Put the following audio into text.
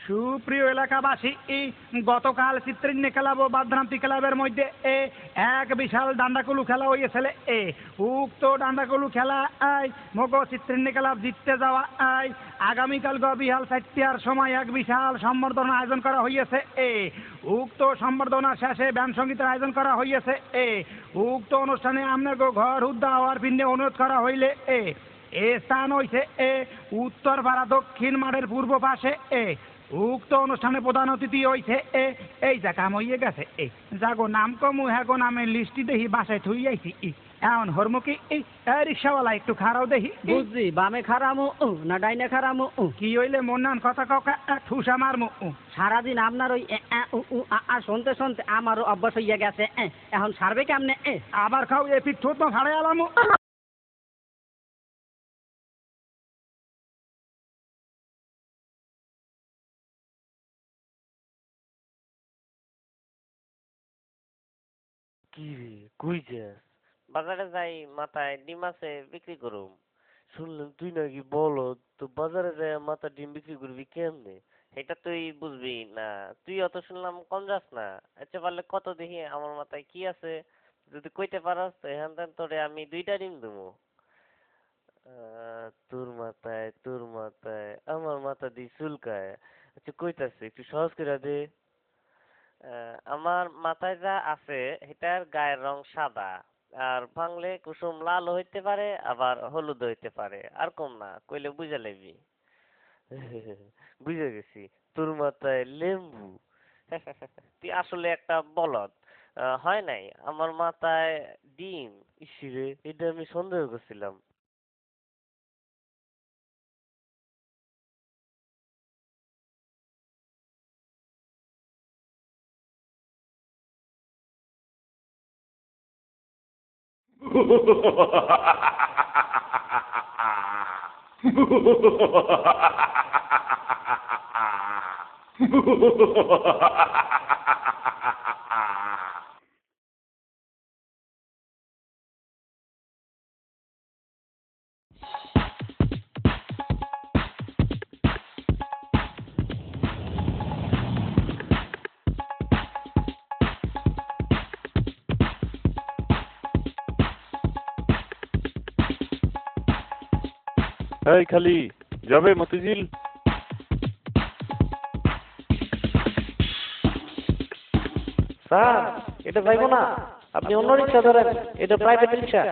সুপ্রিয় এলাকাবাসী, গতকাল চিত্রিন্নি ক্লাব ও বাদরান্তি ক্লাবের মধ্যে এক বিশাল ডান্ডাকুলু খেলা হয়েছিল। উক্ত ডান্ডাকুলু খেলা মগ চিত্রিন্নি ক্লাব জিততে যাওয়া আগামীকাল বিহাল 4টার সময় এক বিশাল সম্বর্ধনা আয়োজন করা হয়েছে। উক্ত সম্বর্ধনা শেষে ব্যান্ড সঙ্গীতের আয়োজন করা হয়েছে। উক্ত অনুষ্ঠানে আপনার ঘর হুদ্দা হওয়ার পিন্ডে অনুরোধ করা হইলে এ স্থান হইছে উত্তর পাড়া দক্ষিণ মাঠের পূর্ব পাশে। উক্ত অনুষ্ঠানে প্রধান অতিথি হইছে এই যা কাম হইয়ে গেছে যাগো নাম কমু হ্যাগো নামের লিস্টি দেখি বাসায় থুই আইছি। এখন হরমুখী রিক্সাওয়ালা একটু খারাও দেখি। বুঝছি, বামে খারামু না ডাইনে খারামু? কি হইলে মন্নান কথা কাকা ঠুসা মারমু। সারাদিন আপনার ওই শুনতে শুনতে আমারও অভ্যাস হইয়া গেছে। এখন সারবে কেমনে? আবার খাও এ পিঠ ঠোঁট ভাড়াই আলামু। কি রে, কই যাস? বাজারে যাই, মাথায় ডিম আছে বিক্রি করুম। শুনলাম তুই নাকি বলদ, তো বাজারে যাই মাথা ডিম বিক্রি করবি কেমনে? এটা তুই বুঝবি না, তুই অত শুনলাম কম যাস না। আচ্ছা পারলে কত দেখি আমার মাথায় কি আছে, যদি কইতে পারস তো এখান থেকে তোরে আমি 2টা ডিম দেবো। তোর মাথায় আমার মাথা দিয়ে চুলকায়। আচ্ছা কইতাছে একটু সহজ করে দে। আমার মাথায় যা আছে এটার গায়ের রং সাদা, আর ভাঙলে কুসুম লাল হইতে পারে আবার হলুদ হইতে পারে, আর কম না কইলে বুঝা লইবি। বুঝে গেছি, তোর মাথায় লেম্বু। তুই আসলে একটা বলদ। হয় নাই আমার মাথায় ডিম। ইসিরে, এটা আমি সন্দেহ করছিলাম। এই খালি যাবে মতিঝিল? স্যার, এটা যাইবো না, আপনি অন্য রিক্সা ধরেন, এটা প্রাইভেট রিক্সা।